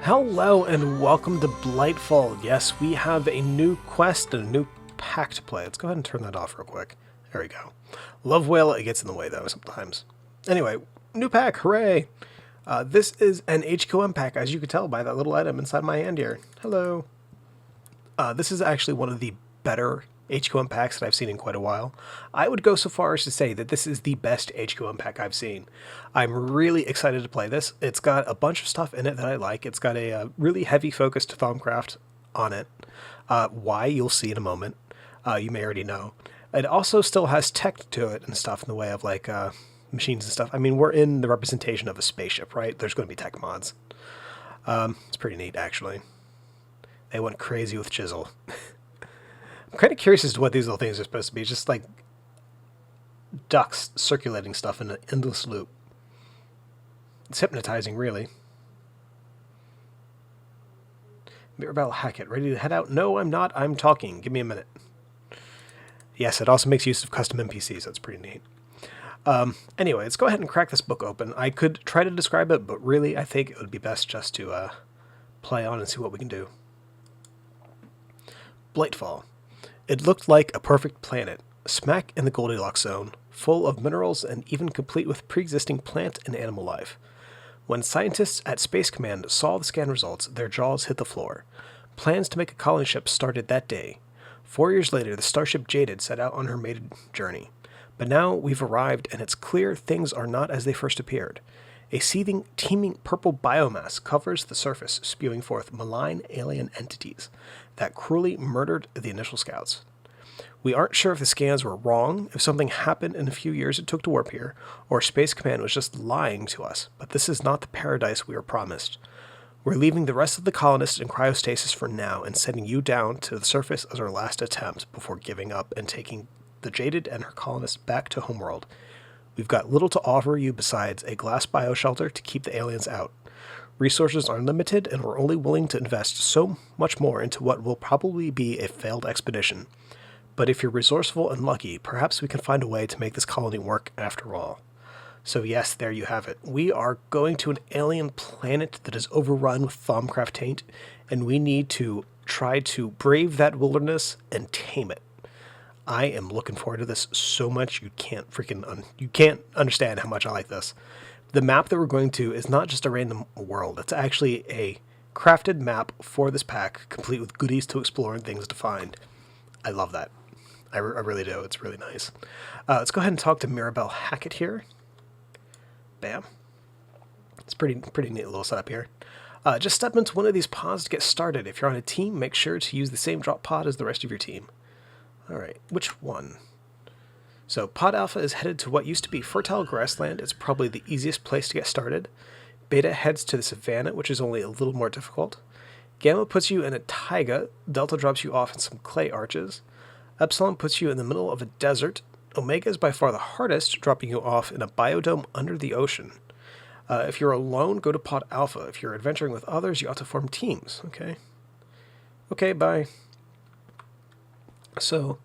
Hello and welcome to Blightfall. Yes, we have a new quest and a new pack to play. Let's go ahead and turn that off real quick. There we go. Love whale, it gets in the way though sometimes. Anyway, new pack, hooray! This is an HQM pack, as you can tell by that little item inside my hand here. Hello. This is actually one of the better HQM packs that I've seen in quite a while. I would go so far as to say that this is the best HQM pack I've seen. I'm really excited to play this. It's got a bunch of stuff in it that I like. It's got a really heavy focus to Thaumcraft on it. Why, you'll see in a moment. You may already know. It also still has tech to it and stuff in the way of like machines and stuff. I mean, we're in the representation of a spaceship, right? There's going to be tech mods. It's pretty neat, actually. They went crazy with Chisel. I'm kind of curious as to what these little things are supposed to be. Just like ducks circulating stuff in an endless loop. It's hypnotizing, really. Mirabelle Hackett, ready to head out? No, I'm not. I'm talking. Give me a minute. Yes, it also makes use of custom NPCs. That's pretty neat. Anyway, let's go ahead and crack this book open. I could try to describe it, but really I think it would be best just to play on and see what we can do. Blightfall. It looked like a perfect planet, smack in the Goldilocks zone, full of minerals and even complete with pre-existing plant and animal life. When scientists at Space Command saw the scan results, their jaws hit the floor. Plans to make a colony ship started that day. 4 years later, the starship Jaded set out on her maiden journey. But now we've arrived, and it's clear things are not as they first appeared. A seething, teeming purple biomass covers the surface, spewing forth malign alien entities that cruelly murdered the initial scouts. We aren't sure if the scans were wrong, if something happened in the few years it took to warp here, or Space Command was just lying to us, but this is not the paradise we were promised. We're leaving the rest of the colonists in cryostasis for now and sending you down to the surface as our last attempt before giving up and taking the Jaded and her colonists back to Homeworld. We've got little to offer you besides a glass bioshelter to keep the aliens out. Resources are limited, and we're only willing to invest so much more into what will probably be a failed expedition. But if you're resourceful and lucky, perhaps we can find a way to make this colony work after all. So yes, there you have it. We are going to an alien planet that is overrun with Thaumcraft taint, and we need to try to brave that wilderness and tame it. I am looking forward to this so much you can't you can't understand how much I like this. The map that we're going to is not just a random world. It's actually a crafted map for this pack, complete with goodies to explore and things to find. I love that. I really do. It's really nice. Let's go ahead and talk to Mirabelle Hackett here. Bam. It's pretty neat little setup here. Just step into one of these pods to get started. If you're on a team, make sure to use the same drop pod as the rest of your team. Alright, which one? So, Pod Alpha is headed to what used to be fertile grassland. It's probably the easiest place to get started. Beta heads to the savannah, which is only a little more difficult. Gamma puts you in a taiga. Delta drops you off in some clay arches. Epsilon puts you in the middle of a desert. Omega is by far the hardest, dropping you off in a biodome under the ocean. If you're alone, go to Pod Alpha. If you're adventuring with others, you ought to form teams. Okay, bye. So,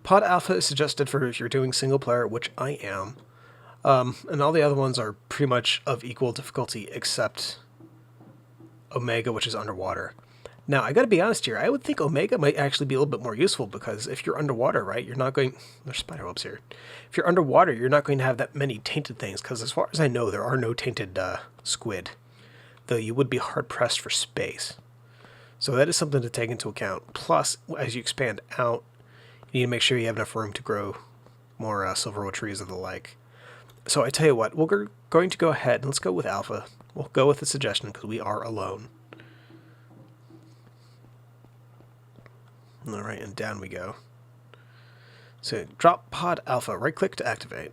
Pod Alpha is suggested for if you're doing single player, which I am. And all the other ones are pretty much of equal difficulty, except Omega, which is underwater. Now, I gotta be honest here, I would think Omega might actually be a little bit more useful, because if you're underwater, right, you're not going... There's spider webs here. If you're underwater, you're not going to have that many tainted things, because as far as I know, there are no tainted squid. Though you would be hard-pressed for space. So that is something to take into account. Plus, as you expand out, you need to make sure you have enough room to grow more silverwood trees and the like. So I tell you what, we're going to go ahead and let's go with Alpha. We'll go with the suggestion because we are alone. Alright, and down we go. So drop Pod Alpha, right click to activate.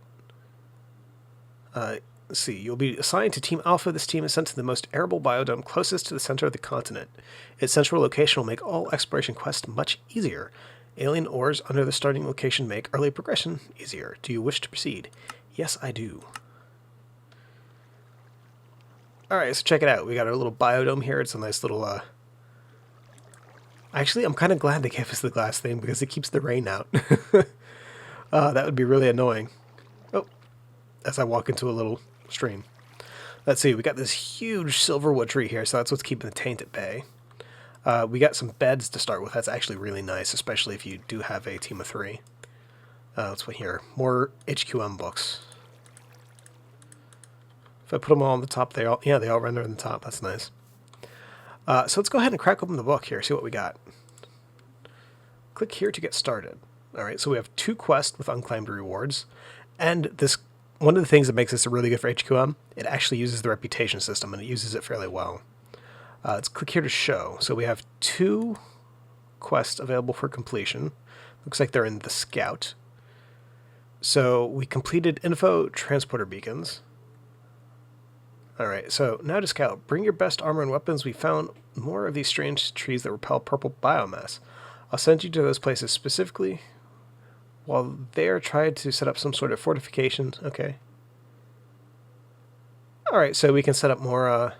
Let's see, you'll be assigned to Team Alpha. This team is sent to the most arable biodome closest to the center of the continent. Its central location will make all exploration quests much easier. Alien ores under the starting location make early progression easier. Do you wish to proceed? Yes, I do. Alright, so check it out. We got our little biodome here. It's a nice little, Actually, I'm kind of glad they gave us the glass thing because it keeps the rain out. That would be really annoying. Oh, as I walk into a little stream. Let's see, we got this huge silverwood tree here, so that's what's keeping the taint at bay. We got some beds to start with. That's actually really nice, especially if you do have a team of 3. Let's put here, more HQM books. If I put them all on the top, they all render on the top. That's nice. So let's go ahead and crack open the book here, see what we got. Click here to get started. Alright, so we have 2 quests with unclaimed rewards, and this one of the things that makes this really good for HQM, it actually uses the reputation system, and it uses it fairly well. Let's click here to show. So we have 2 quests available for completion. Looks like they're in the Scout. So we completed info transporter beacons. Alright, so now to Scout. Bring your best armor and weapons. We found more of these strange trees that repel purple biomass. I'll send you to those places specifically. While there, tried to set up some sort of fortifications. Okay. Alright, so we can set up more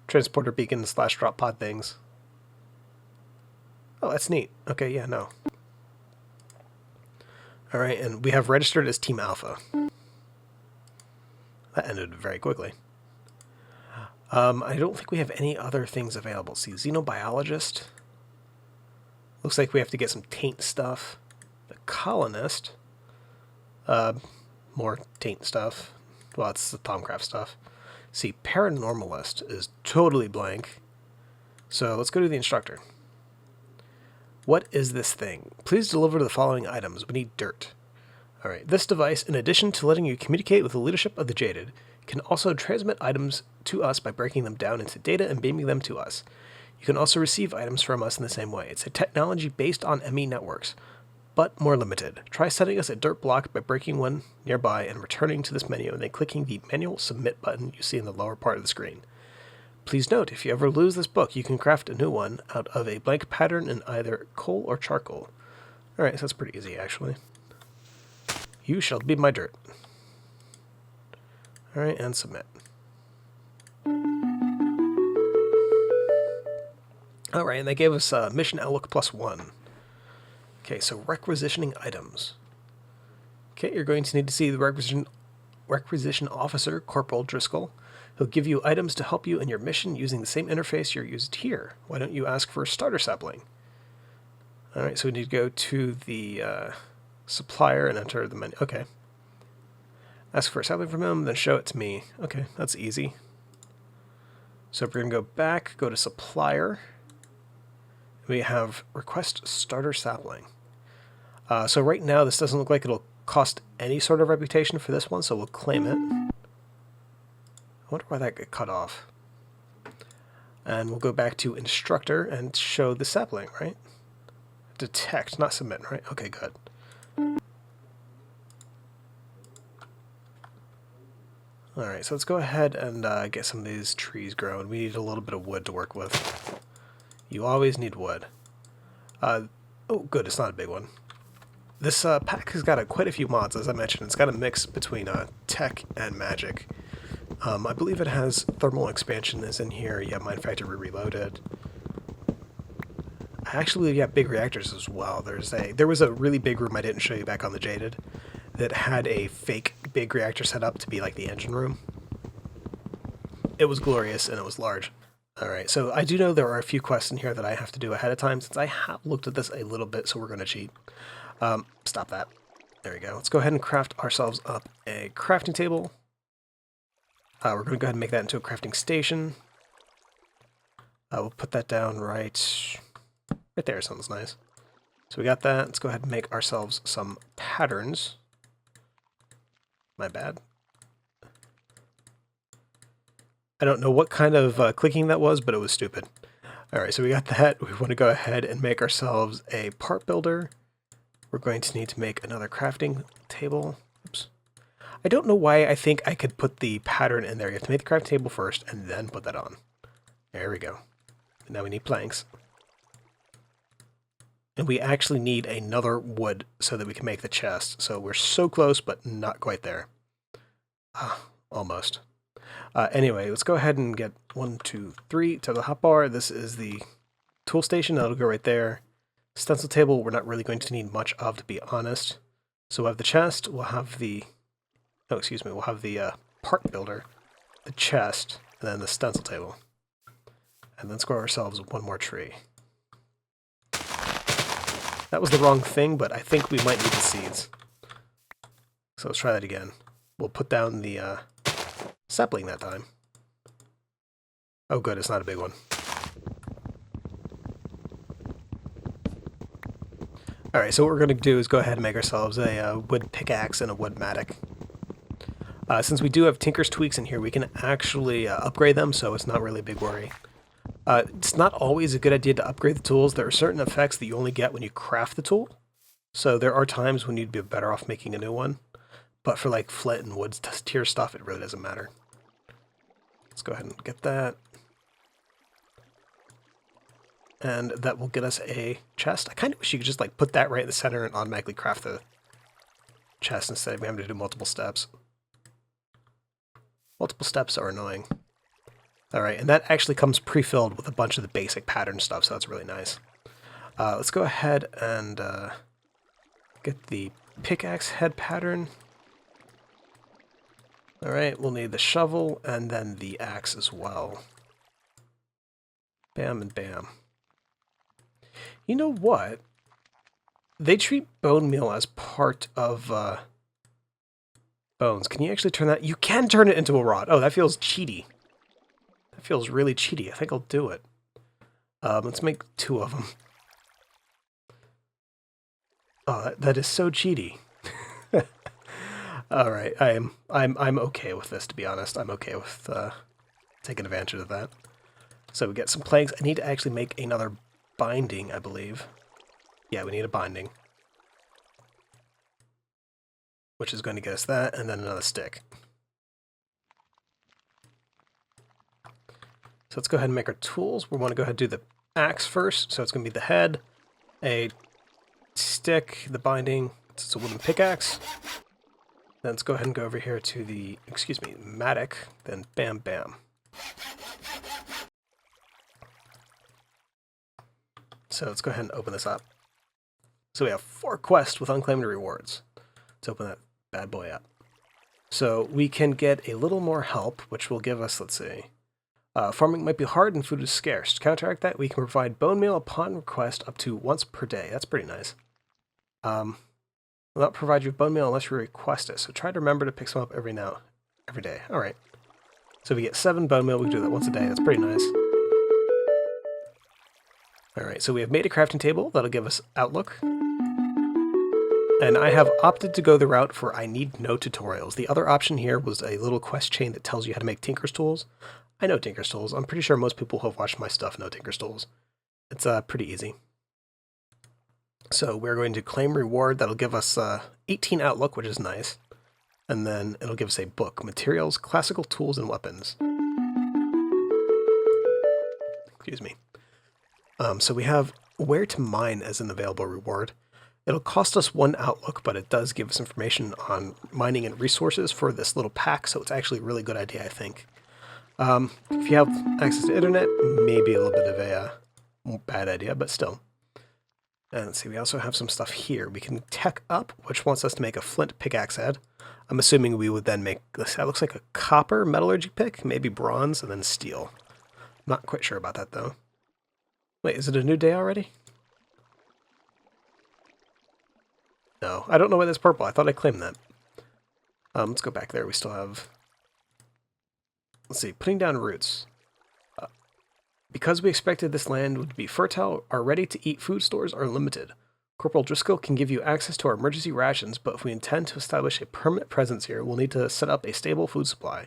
transporter beacon / drop pod things. Oh, that's neat. Okay, yeah, no. Alright, and we have registered as Team Alpha. That ended very quickly. I don't think we have any other things available. See, Xenobiologist. Looks like we have to get some taint stuff. The Colonist. More taint stuff. Well, it's the Thaumcraft stuff. See, Paranormalist is totally blank. So let's go to the instructor. What is this thing? Please deliver the following items. We need dirt. Alright, this device, in addition to letting you communicate with the leadership of the Jaded, can also transmit items to us by breaking them down into data and beaming them to us. You can also receive items from us in the same way. It's a technology based on ME networks, but more limited. Try sending us a dirt block by breaking one nearby and returning to this menu and then clicking the manual submit button you see in the lower part of the screen. Please note, if you ever lose this book, you can craft a new one out of a blank pattern in either coal or charcoal. Alright, so that's pretty easy, actually. You shall be my dirt. Alright, and submit. Alright, and they gave us Mission Outlook +1. Okay, so requisitioning items. Okay, you're going to need to see the requisition officer, Corporal Driscoll. He'll give you items to help you in your mission using the same interface you're used here. Why don't you ask for a starter sapling? Alright, so we need to go to the supplier and enter the menu. Okay. Ask for a sapling from him, then show it to me. Okay, that's easy. So if we're going to go back, go to supplier. We have request starter sapling. So right now this doesn't look like it'll cost any sort of reputation for this one, so we'll claim it. I wonder why that got cut off. And we'll go back to instructor and show the sapling, right? Detect, not submit, right? Okay, good. Alright, so let's go ahead and get some of these trees growing. We need a little bit of wood to work with. You always need wood. Oh, good, it's not a big one. This pack has got quite a few mods, as I mentioned. It's got a mix between tech and magic. I believe it has thermal expansion is in here. Yeah, Mine Factory Reloaded. I actually believe, yeah, big reactors as well. There was a really big room I didn't show you back on the Jaded that had a fake big reactor set up to be like the engine room. It was glorious and it was large. Alright, so I do know there are a few quests in here that I have to do ahead of time since I have looked at this a little bit, so we're going to cheat. Stop that. There we go. Let's go ahead and craft ourselves up a crafting table. We're going to go ahead and make that into a crafting station. We'll put that down right there. Sounds nice. So we got that. Let's go ahead and make ourselves some patterns. My bad. I don't know what kind of clicking that was, but it was stupid. Alright, so we got that. We want to go ahead and make ourselves a part builder. We're going to need to make another crafting table. Oops. I don't know why I think I could put the pattern in there. You have to make the crafting table first and then put that on. There we go. Now we need planks. And we actually need another wood so that we can make the chest. So we're so close, but not quite there. Almost. Anyway, let's go ahead and get 1, 2, 3 to the hotbar. This is the tool station. That'll go right there. Stencil table, we're not really going to need much of, to be honest. So we'll have the chest. We'll have the... Oh, excuse me. We'll have the part builder. the chest, and then the stencil table. And then score ourselves one more tree. That was the wrong thing, but I think we might need the seeds. So let's try that again. We'll put down the sapling that time. Oh good, it's not a big one. Alright, so what we're going to do is go ahead and make ourselves a wood pickaxe and a wood mattock. Since we do have Tinker's Tweaks in here, we can actually upgrade them, so it's not really a big worry. It's not always a good idea to upgrade the tools. There are certain effects that you only get when you craft the tool. So there are times when you'd be better off making a new one. But for like flint and wood tier stuff, it really doesn't matter. Let's go ahead and get that. And that will get us a chest. I kind of wish you could just like put that right in the center and automatically craft the chest instead of having to do multiple steps. Multiple steps are annoying. Alright, and that actually comes pre-filled with a bunch of the basic pattern stuff, so that's really nice. Let's go ahead and get the pickaxe head pattern. Alright, we'll need the shovel and then the axe as well. Bam and bam. You know what? They treat bone meal as part of bones. Can you actually turn that? You can turn it into a rod. Oh, that feels cheaty. That feels really cheaty. I think I'll do it. Let's make 2 of them. Oh, that is so cheaty. All right, I'm okay with this, to be honest. I'm okay with taking advantage of that. So we get some planks. I need to actually make another binding, I believe. Yeah, we need a binding, which is going to get us that, and then another stick. So let's go ahead and make our tools. We want to go ahead and do the axe first. So it's going to be the head, a stick, the binding. It's a wooden pickaxe. Then let's go ahead and go over here to the, mattock. Then bam, bam. So let's go ahead and open this up. So we have 4 quests with unclaimed rewards. Let's open that bad boy up. So we can get a little more help, which will give us, let's see. Farming might be hard and food is scarce. To counteract that, we can provide bone meal upon request up to once per day. That's pretty nice. Will not provide you with bone meal unless you request it. So try to remember to pick some up every day. All right. So we get 7 bone meal. We can do that once a day. That's pretty nice. All right. So we have made a crafting table. That'll give us outlook. And I have opted to go the route for I need no tutorials. The other option here was a little quest chain that tells you how to make Tinker's tools. I know Tinker's tools. I'm pretty sure most people who have watched my stuff know Tinker's tools. It's pretty easy. So we're going to claim reward. That'll give us 18 outlook, which is nice. And then it'll give us a book. Materials, classical tools, and weapons. Excuse me. So we have where to mine as an available reward. It'll cost us 1 outlook, but it does give us information on mining and resources for this little pack, so it's actually a really good idea, I think. If you have access to internet, maybe a little bit of a bad idea, but still. And let's see, we also have some stuff here. We can tech up, which wants us to make a flint pickaxe head. I'm assuming we would then make this. That looks like a copper metallurgy pick, maybe bronze, and then steel. Not quite sure about that, though. Wait, is it a new day already? No, I don't know why that's purple. I thought I claimed that. Let's go back there. We still have... Let's see, putting down roots. Because we expected this land would be fertile, our ready-to-eat food stores are limited. Corporal Driscoll can give you access to our emergency rations, but if we intend to establish a permanent presence here, we'll need to set up a stable food supply.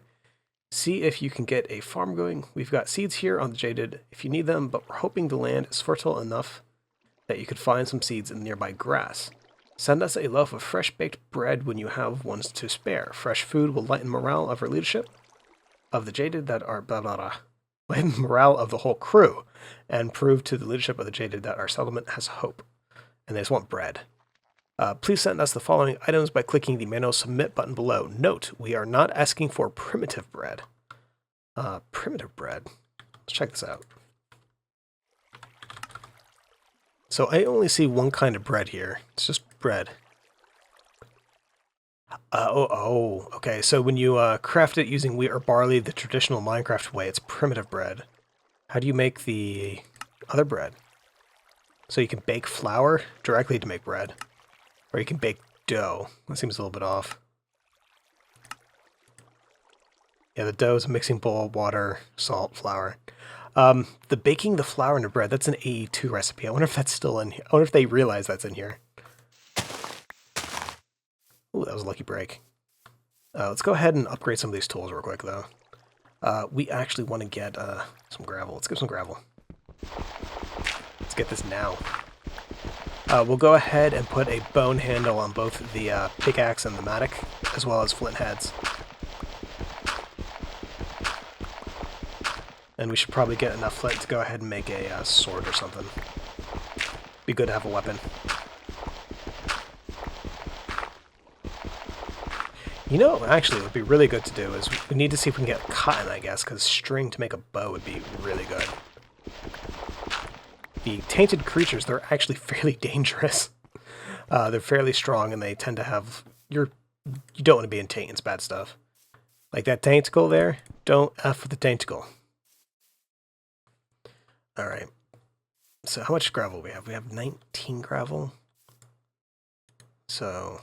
See if you can get a farm going. We've got seeds here on the Jaded if you need them, but we're hoping the land is fertile enough that you could find some seeds in nearby grass. Send us a loaf of fresh-baked bread when you have ones to spare. Fresh food will lighten morale of our leadership, of the Jaded that are blah blah blah. Lighten morale of the whole crew, and prove to the leadership of the Jaded that our settlement has hope. And they just want bread. Please send us the following items by clicking the manual submit button below. Note, we are not asking for primitive bread. Primitive bread. Let's check this out. So I only see one kind of bread here. It's just bread. Okay. So when you craft it using wheat or barley, the traditional Minecraft way, it's primitive bread. How do you make the other bread? So you can bake flour directly to make bread. Or you can bake dough. That seems a little bit off. Yeah, the dough is a mixing bowl, water, salt, flour. The baking the flour into bread, that's an AE2 recipe. I wonder if that's still in here. I wonder if they realize that's in here. Ooh, that was a lucky break. Let's go ahead and upgrade some of these tools real quick, though. We actually want to get some gravel. Let's get some gravel. Let's get this now. We'll go ahead and put a bone handle on both the pickaxe and the mattock, as well as flint heads. And we should probably get enough flint to go ahead and make a sword or something. Be good to have a weapon. You know, actually, what would be really good to do is we need to see if we can get cotton, I guess, because string to make a bow would be really good. The tainted creatures, they're actually fairly dangerous. They're fairly strong, and they tend to have... You don't want to be in taint, it's bad stuff. Like that tainticle there, don't F with the tainticle. Alright. So how much gravel do we have? We have 19 gravel. So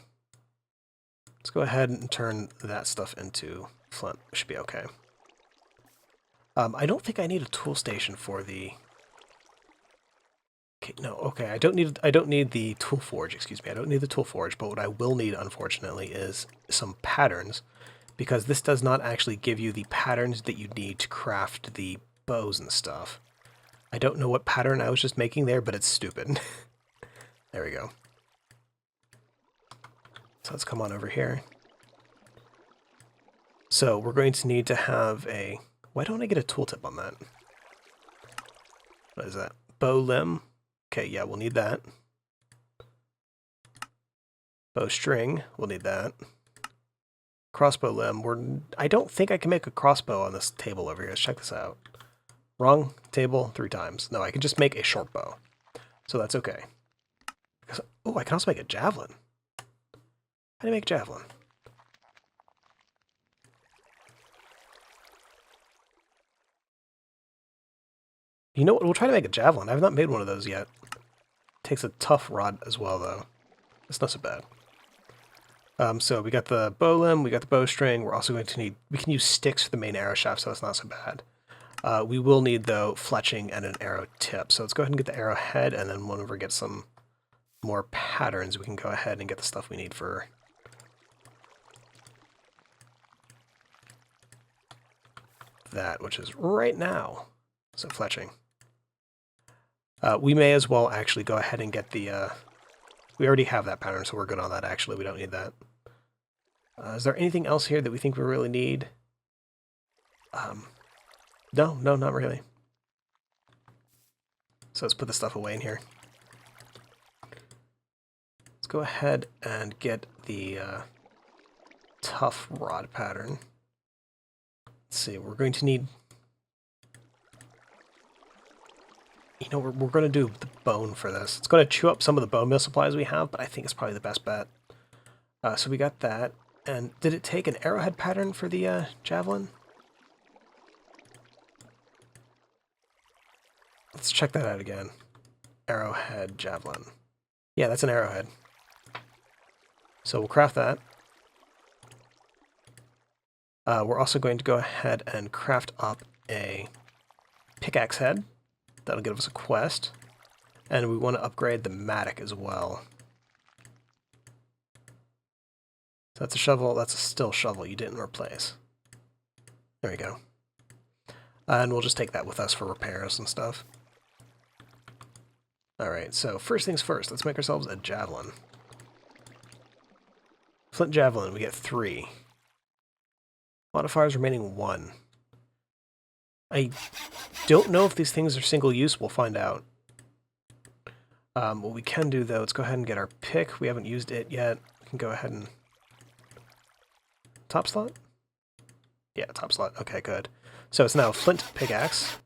let's go ahead and turn that stuff into flint. Should be okay. I don't think I need a tool station for the... Okay, no, okay. I don't need the tool forge, excuse me. I don't need the tool forge, but what I will need, unfortunately, is some patterns, because this does not actually give you the patterns that you need to craft the bows and stuff. I don't know what pattern I was just making there, but it's stupid. There we go. So let's come on over here. So we're going to need to have a... Why don't I get a tooltip on that? What is that? Bow limb. Okay, yeah, we'll need that. Bowstring, we'll need that. Crossbow limb. I don't think I can make a crossbow on this table over here. Let's check this out. Wrong table 3 times. No, I can just make a short bow. So that's okay. Oh, I can also make a javelin. How do you make a javelin? You know what? We'll try to make a javelin. I've not made one of those yet. Takes a tough rod as well, though. It's not so bad. So we got the bow limb, we got the bowstring. We're also going to need... We can use sticks for the main arrow shaft, so that's not so bad. We will need, though, fletching and an arrow tip. So let's go ahead and get the arrow head, and then whenever we get some more patterns, we can go ahead and get the stuff we need for... that, which is right now. So fletching. We may as well actually go ahead and get the... we already have that pattern, so we're good on that, actually. We don't need that. Is there anything else here that we think we really need? No, not really. So let's put the stuff away in here. Let's go ahead and get the tough rod pattern. Let's see, we're going to need... You know, we're going to do the bone for this. It's going to chew up some of the bone meal supplies we have, but I think it's probably the best bet. So we got that. And did it take an arrowhead pattern for the javelin? Let's check that out again. Arrowhead javelin. Yeah, that's an arrowhead. So we'll craft that. We're also going to go ahead and craft up a pickaxe head. That'll give us a quest. And we want to upgrade the mattock as well. So that's a shovel, that's a still shovel you didn't replace. There we go. And we'll just take that with us for repairs and stuff. Alright, so first things first, let's make ourselves a javelin. Flint javelin, we get 3. Modifiers remaining 1. I don't know if these things are single use, we'll find out. What we can do, though, let's go ahead and get our pick. We haven't used it yet. We can go ahead and... Top slot? Yeah, top slot. Okay, good. So it's now a flint pickaxe.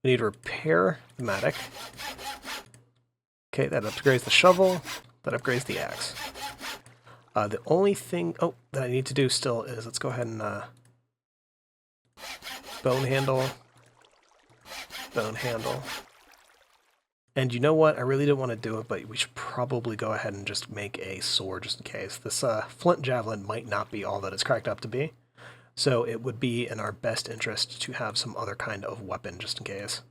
We need to repair the mattock. Okay, that upgrades the shovel. That upgrades the axe. The only thing that I need to do still is let's go ahead and bone handle. And you know what? I really didn't want to do it, but we should probably go ahead and just make a sword just in case. This flint javelin might not be all that it's cracked up to be. So it would be in our best interest to have some other kind of weapon just in case.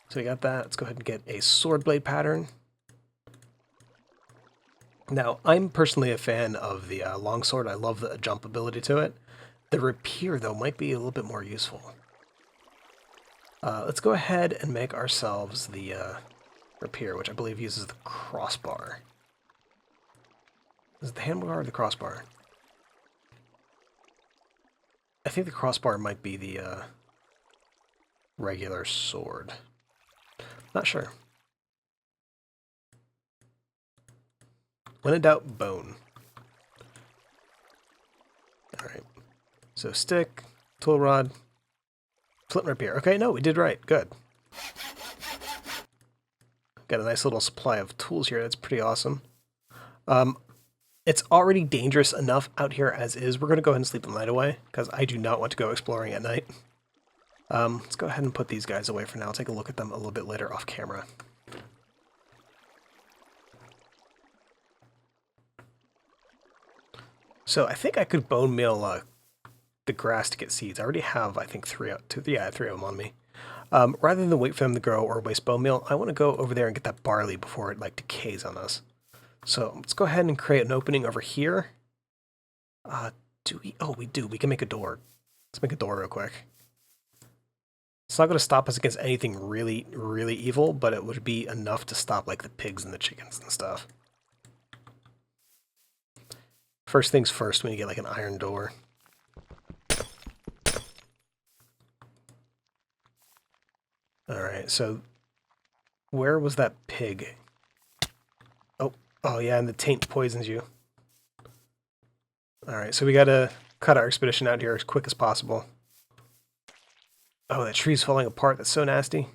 So we got that. Let's go ahead and get a sword blade pattern. Now, I'm personally a fan of the longsword. I love the jump ability to it. The rapier, though, might be a little bit more useful. Let's go ahead and make ourselves the rapier, which I believe uses the crossbar. Is it the handlebar or the crossbar? I think the crossbar might be the regular sword. Not sure. When in doubt, bone. Alright. So stick, tool rod, flint rapier. Okay, no, we did right. Good. Got a nice little supply of tools here. That's pretty awesome. It's already dangerous enough out here as is. We're going to go ahead and sleep the night away, because I do not want to go exploring at night. Let's go ahead and put these guys away for now. I'll take a look at them a little bit later off camera. So I think I could bone meal the grass to get seeds. I already have, I think, three of them on me. Rather than wait for them to grow or waste bone meal, I want to go over there and get that barley before it decays on us. So let's go ahead and create an opening over here. Do we? Oh, we do. We can make a door. Let's make a door real quick. It's not going to stop us against anything really, really evil, but it would be enough to stop the pigs and the chickens and stuff. First things first, we need to get an iron door. Alright, so where was that pig? Oh yeah, and the taint poisons you. Alright, so we gotta cut our expedition out here as quick as possible. Oh, that tree's falling apart. That's so nasty.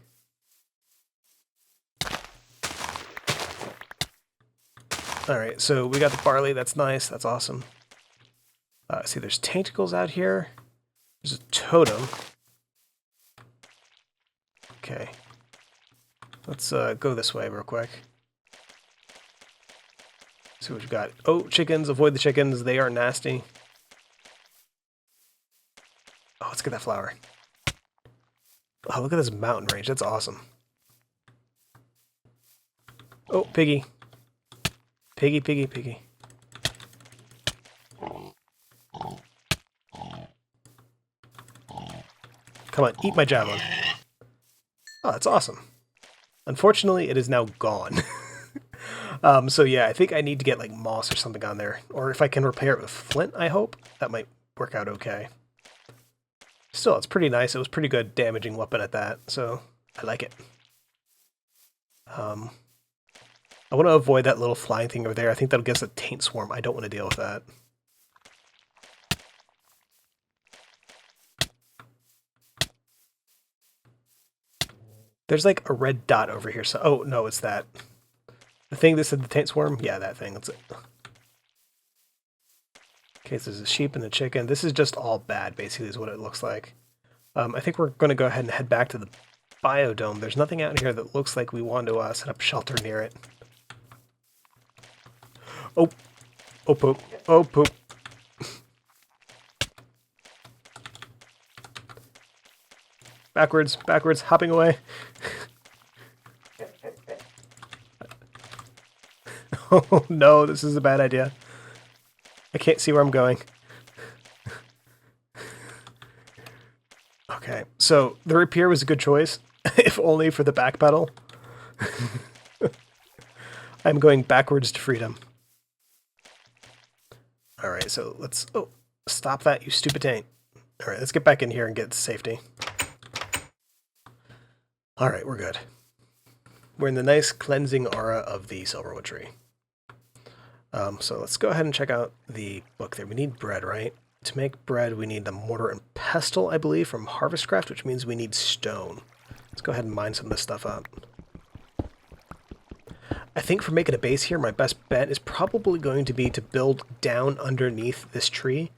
Alright, so we got the barley. That's nice. That's awesome. See, there's tentacles out here. There's a totem. Okay. Let's go this way real quick. See what we've got. Oh, chickens. Avoid the chickens. They are nasty. Oh, let's get that flower. Oh, look at this mountain range. That's awesome. Oh, piggy. Piggy, piggy, piggy. Come on, eat my javelin. Oh, that's awesome. Unfortunately, it is now gone. So yeah, I think I need to get moss or something on there. Or if I can repair it with flint, I hope. That might work out okay. Still, it's pretty nice. It was pretty good damaging weapon at that, so I like it. I want to avoid that little flying thing over there. I think that'll get us a taint swarm. I don't want to deal with that. There's a red dot over here. So, oh, no, it's that. The thing that said the taint swarm? Yeah, that thing. That's it. Okay, so there's a sheep and a chicken. This is just all bad, basically, is what it looks like. I think we're going to go ahead and head back to the biodome. There's nothing out here that looks like we want to set up shelter near it. Oh. Oh, poop. Oh, poop. Backwards, backwards, hopping away. Oh, no, this is a bad idea. I can't see where I'm going. Okay, so the rapier was a good choice, if only for the back pedal. I'm going backwards to freedom. Alright, so let's... Oh, stop that, you stupid taint. Alright, let's get back in here and get to safety. Alright, we're good. We're in the nice cleansing aura of the silverwood tree. So let's go ahead and check out the book there. We need bread, right? To make bread, we need the mortar and pestle, I believe, from Harvestcraft, which means we need stone. Let's go ahead and mine some of this stuff up. I think for making a base here, my best bet is probably going to be to build down underneath this tree,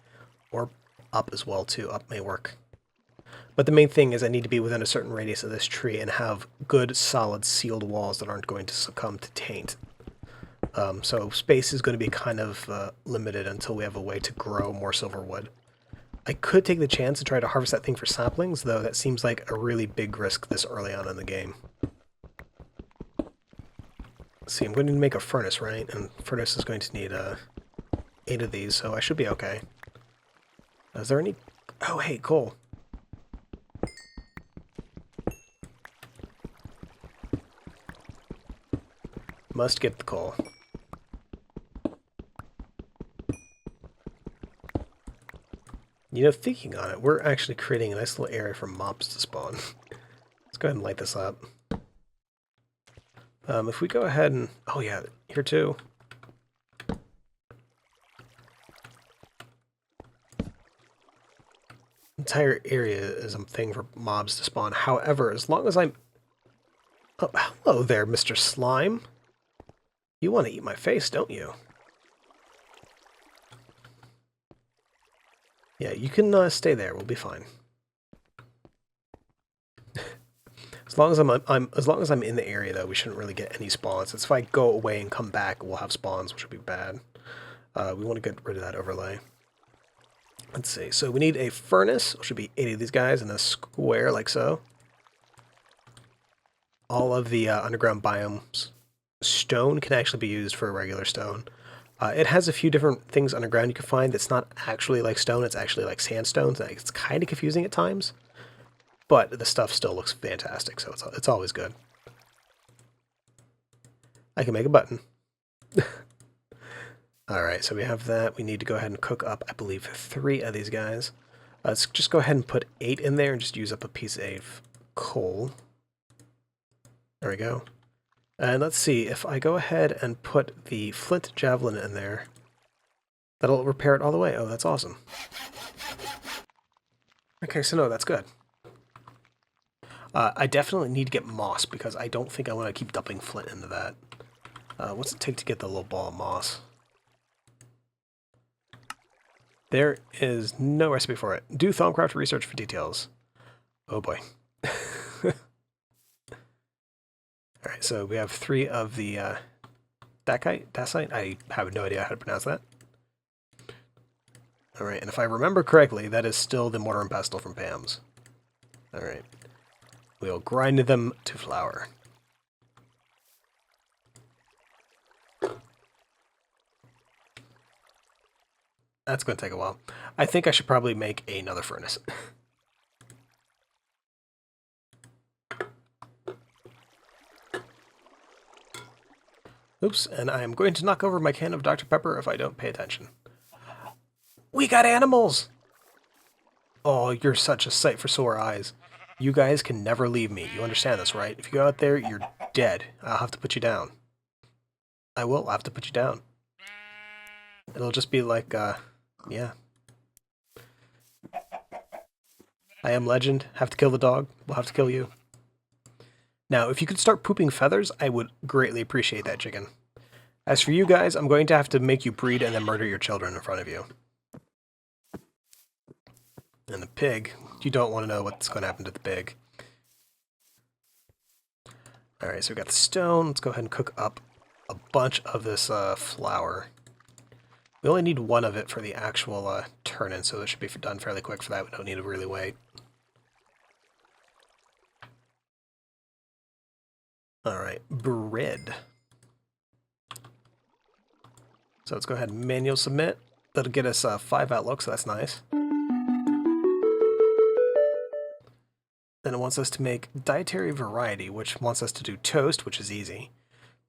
or up as well too. Up may work. But the main thing is I need to be within a certain radius of this tree and have good, solid, sealed walls that aren't going to succumb to taint. So space is going to be kind of limited until we have a way to grow more silver wood. I could take the chance and try to harvest that thing for saplings, though that seems like a really big risk this early on in the game. Let's see, I'm going to make a furnace, right? And furnace is going to need 8 of these, so I should be okay. Is there any... Oh, hey, coal. Must get the coal. You know, thinking on it, we're actually creating a nice little area for mobs to spawn. Let's go ahead and light this up. If we go ahead and... Oh yeah, here too. Entire area is a thing for mobs to spawn. However, as long as I'm... Oh, hello there, Mr. Slime. You want to eat my face, don't you? Yeah, you can stay there. We'll be fine. As long as I'm in the area, though, we shouldn't really get any spawns. It's if I go away and come back, we'll have spawns, which would be bad. We want to get rid of that overlay. Let's see. So we need a furnace, which should be 80 of these guys in a square, like so. All of the underground biomes. Stone can actually be used for a regular stone. It has a few different things underground you can find that's not actually like stone, it's actually like sandstone. It's kind of confusing at times, but the stuff still looks fantastic, so it's always good. I can make a button. Alright, so we have that. We need to go ahead and cook up, I believe, 3 of these guys. Let's just go ahead and put 8 in there and just use up a piece of coal. There we go. And let's see, if I go ahead and put the flint javelin in there, that'll repair it all the way. Oh, that's awesome. Okay, so no, that's good. I definitely need to get moss, because I don't think I want to keep dumping flint into that. What's it take to get the little ball of moss? There is no recipe for it. Do Thaumcraft research for details. Oh boy. Alright, so we have 3 of the dacite. I have no idea how to pronounce that. Alright, and if I remember correctly, that is still the mortar and pestle from Pam's. Alright. We'll grind them to flour. That's going to take a while. I think I should probably make another furnace. Oops, and I'm going to knock over my can of Dr. Pepper if I don't pay attention. We got animals! Oh, you're such a sight for sore eyes. You guys can never leave me. You understand this, right? If you go out there, you're dead. I'll have to put you down. I will have to put you down. It'll just be like, yeah. I am legend. Have to kill the dog. We'll have to kill you. Now, if you could start pooping feathers, I would greatly appreciate that, chicken. As for you guys, I'm going to have to make you breed and then murder your children in front of you. And the pig, you don't want to know what's going to happen to the pig. Alright, so we got the stone. Let's go ahead and cook up a bunch of this flour. We only need 1 of it for the actual turn-in, so it should be done fairly quick for that. We don't need to really wait. Alright, bread. So let's go ahead and manual submit. That'll get us 5 outlook, so that's nice. Then it wants us to make dietary variety, which wants us to do toast, which is easy.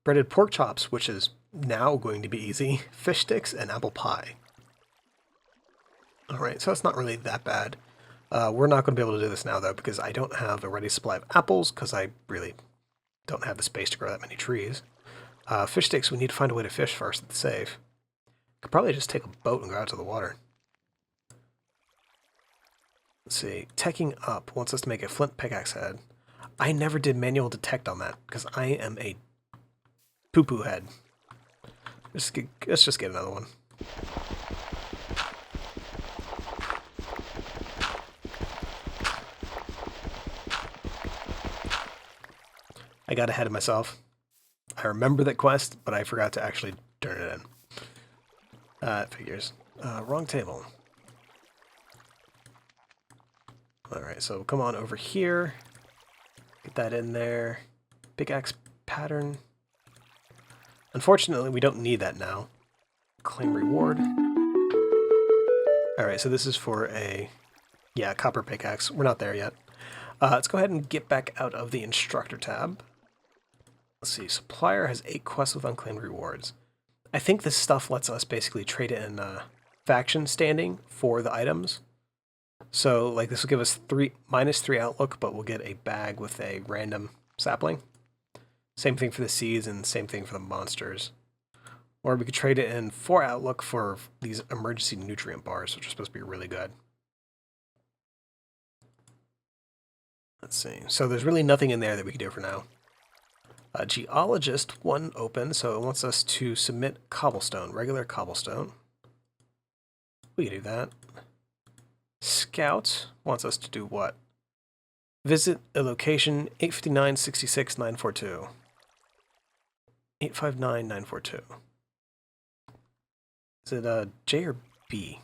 Breaded pork chops, which is now going to be easy. Fish sticks, and apple pie. Alright, so it's not really that bad. We're not going to be able to do this now, though, because I don't have a ready supply of apples, because I really don't have the space to grow that many trees. Fish sticks, we need to find a way to fish first that's safe. Could probably just take a boat and go out to the water. Let's see. Teching up wants us to make a flint pickaxe head. I never did manual detect on that, because I am a poo-poo head. Let's just get another one. I got ahead of myself. I remember that quest, but I forgot to actually turn it in. Figures. Wrong table. Alright, so come on over here. Get that in there. Pickaxe pattern. Unfortunately, we don't need that now. Claim reward. Alright, so this is for a... yeah, copper pickaxe. We're not there yet. Let's go ahead and get back out of the instructor tab. Let's see, supplier has 8 quests with unclaimed rewards. I think this stuff lets us basically trade it in faction standing for the items. So, like, this will give us -3 outlook, but we'll get a bag with a random sapling. Same thing for the seeds, and same thing for the monsters. Or we could trade it in 4 outlook for these emergency nutrient bars, which are supposed to be really good. Let's see. So there's really nothing in there that we can do for now. Geologist 1 open, so it wants us to submit cobblestone, regular cobblestone. We can do that. Scout wants us to do what? Visit a location 859-66-942. 859-942. Is it J or B?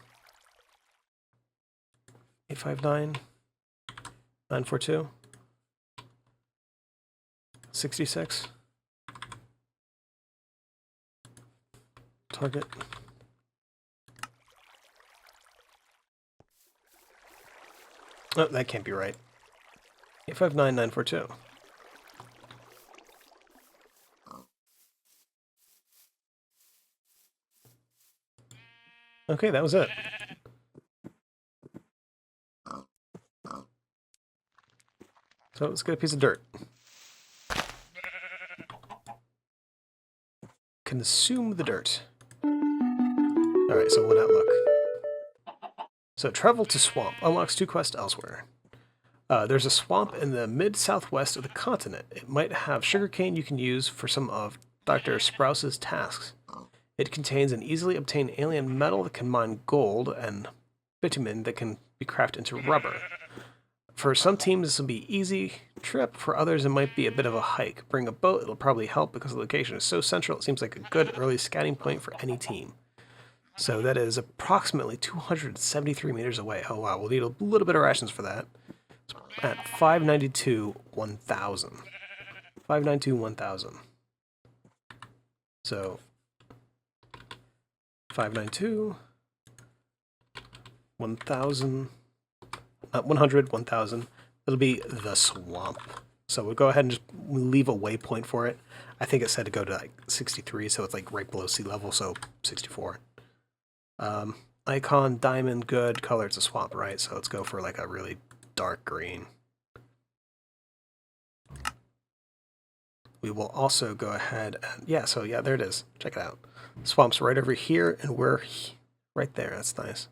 859-942? 66. Target. Oh, that can't be right. 859-942. Okay, that was it. So let's get a piece of dirt. Consume the dirt. Alright, so 1 outlook. So travel to swamp. Unlocks 2 quests elsewhere. There's a swamp in the mid-southwest of the continent. It might have sugarcane you can use for some of Dr. Sprouse's tasks. It contains an easily obtained alien metal that can mine gold and bitumen that can be crafted into rubber. For some teams, this will be easy trip. For others, it might be a bit of a hike. Bring a boat, it'll probably help because the location is so central. It seems like a good early scouting point for any team. So that is approximately 273 meters away. Oh wow, we'll need a little bit of rations for that. So at 592, 1,000. 592, 1,000. So 592, 1,000. 100, 1,000. It'll be the swamp. So we'll go ahead and just leave a waypoint for it. I think it said to go to like 63, so it's like right below sea level, so 64. Icon, diamond, good. Color, it's a swamp, right? So let's go for like a really dark green. We will also go ahead and, yeah, so yeah, there it is. Check it out. Swamp's right over here, and we're right there. That's nice.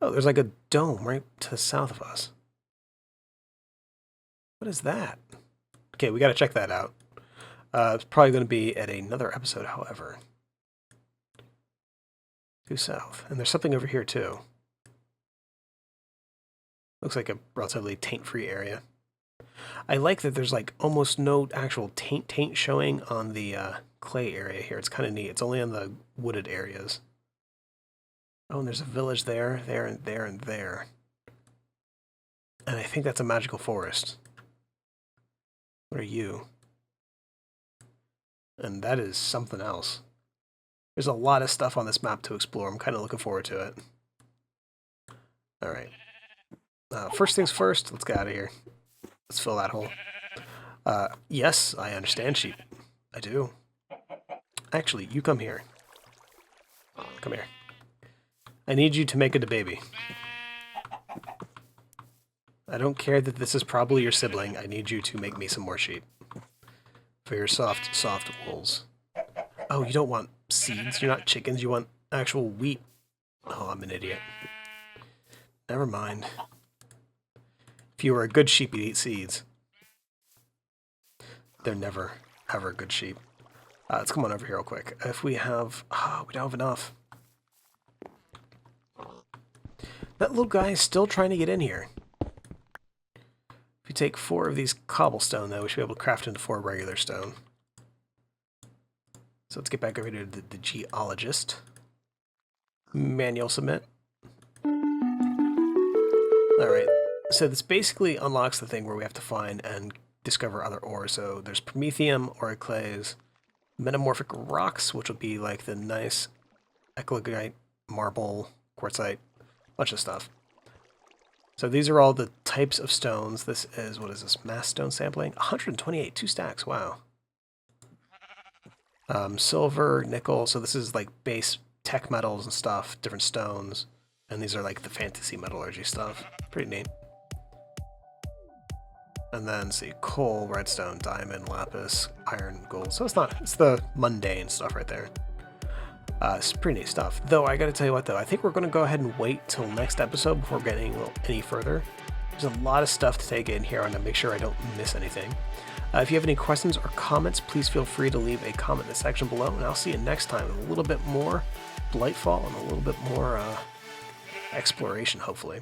Oh, there's like a dome right to the south of us. What is that? Okay, we got to check that out. It's probably going to be at another episode, however. Due south. And there's something over here, too. Looks like a relatively taint-free area. I like that there's like almost no actual taint showing on the clay area here. It's kind of neat. It's only on the wooded areas. Oh, and there's a village there, there, and there, and there. And I think that's a magical forest. What are you? And that is something else. There's a lot of stuff on this map to explore. I'm kind of looking forward to it. Alright. First things first, let's get out of here. Let's fill that hole. Yes, I understand, sheep. I do. Actually, you come here. Come here. I need you to make it a baby. I don't care that this is probably your sibling. I need you to make me some more sheep. For your soft wools. Oh, you don't want seeds? You're not chickens. You want actual wheat. Oh, I'm an idiot. Never mind. If you were a good sheep, you'd eat seeds. They're never ever good sheep. Let's come on over here real quick. If we have... we don't have enough. That little guy is still trying to get in here. If we take 4 of these cobblestone, though, we should be able to craft into 4 regular stone. So let's get back over to the geologist. Manual submit. Alright, so this basically unlocks the thing where we have to find and discover other ores. So there's promethium, oriclase, metamorphic rocks, which will be like the nice eclogite, marble, quartzite, bunch of stuff. So these are all the types of stones. This is, what is this, mass stone sampling? 128, 2 stacks, wow. Silver, nickel, so this is like base tech metals and stuff, different stones. And these are like the fantasy metallurgy stuff. Pretty neat. And then see, coal, redstone, diamond, lapis, iron, gold. So it's the mundane stuff right there. It's pretty neat stuff. Though I gotta tell you what though, I think we're gonna go ahead and wait till next episode before getting any further. There's a lot of stuff to take in here. I'm gonna make sure I don't miss anything. If you have any questions or comments, please feel free to leave a comment in the section below, and I'll see you next time with a little bit more Blightfall and a little bit more exploration, hopefully.